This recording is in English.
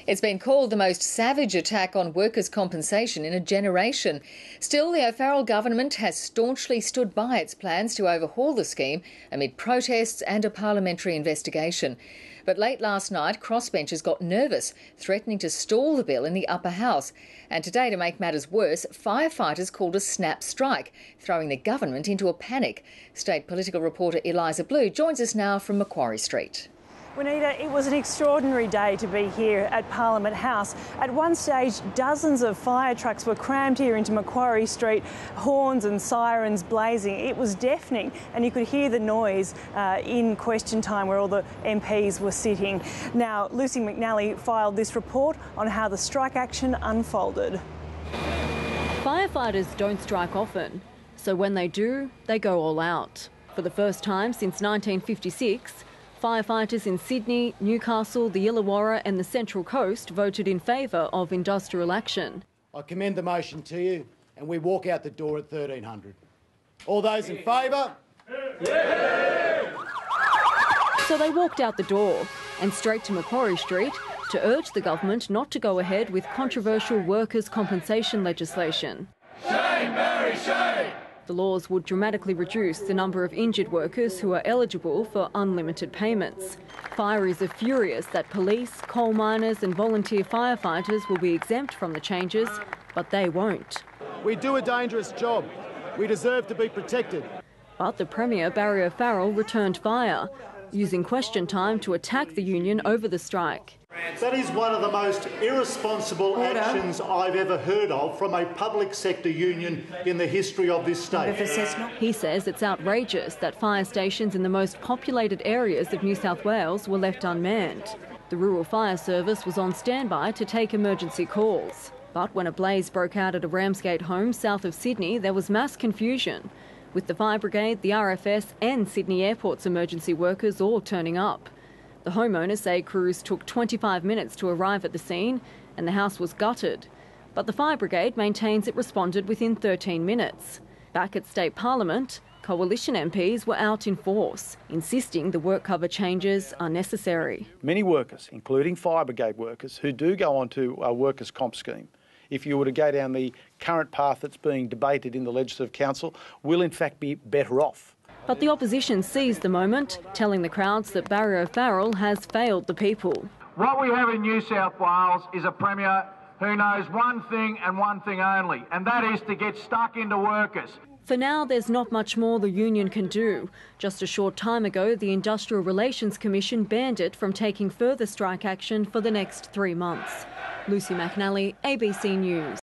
It's been called the most savage attack on workers' compensation in a generation. Still, the O'Farrell government has staunchly stood by its plans to overhaul the scheme amid protests and a parliamentary investigation. But late last night, crossbenchers got nervous, threatening to stall the bill in the upper house. And today, to make matters worse, firefighters called a snap strike, throwing the government into a panic. State political reporter Eliza Blue joins us now from Macquarie Street. Juanita, it was an extraordinary day to be here at Parliament House. At one stage, dozens of fire trucks were crammed here into Macquarie Street, horns and sirens blazing. It was deafening, and you could hear the noise in question time where all the MPs were sitting. Now, Lucy McNally filed this report on how the strike action unfolded. Firefighters don't strike often, so when they do, they go all out. For the first time since 1956, firefighters in Sydney, Newcastle, the Illawarra and the Central Coast voted in favour of industrial action. I commend the motion to you, and we walk out the door at 1300. All those in favour? Yeah. So they walked out the door and straight to Macquarie Street to urge the government not to go ahead with controversial workers' compensation legislation. Shame, Mary, shame! The laws would dramatically reduce the number of injured workers who are eligible for unlimited payments. Fireys are furious that police, coal miners and volunteer firefighters will be exempt from the changes, but they won't. We do a dangerous job. We deserve to be protected. But the Premier, Barry O'Farrell, returned fire, using question time to attack the union over the strike. That is one of the most irresponsible actions I've ever heard of from a public sector union in the history of this state. He says it's outrageous that fire stations in the most populated areas of New South Wales were left unmanned. The Rural Fire Service was on standby to take emergency calls. But when a blaze broke out at a Ramsgate home south of Sydney, there was mass confusion, with the Fire Brigade, the RFS and Sydney Airport's emergency workers all turning up. The homeowners say crews took 25 minutes to arrive at the scene and the house was gutted. But the Fire Brigade maintains it responded within 13 minutes. Back at State Parliament, Coalition MPs were out in force, insisting the work cover changes are necessary. Many workers, including Fire Brigade workers, who do go onto a workers' comp scheme, if you were to go down the current path that's being debated in the Legislative Council, will in fact be better off. But the opposition seized the moment, telling the crowds that Barry O'Farrell has failed the people. What we have in New South Wales is a Premier who knows one thing and one thing only, and that is to get stuck into workers. For now, there's not much more the union can do. Just a short time ago, the Industrial Relations Commission banned it from taking further strike action for the next 3 months. Lucy McNally, ABC News.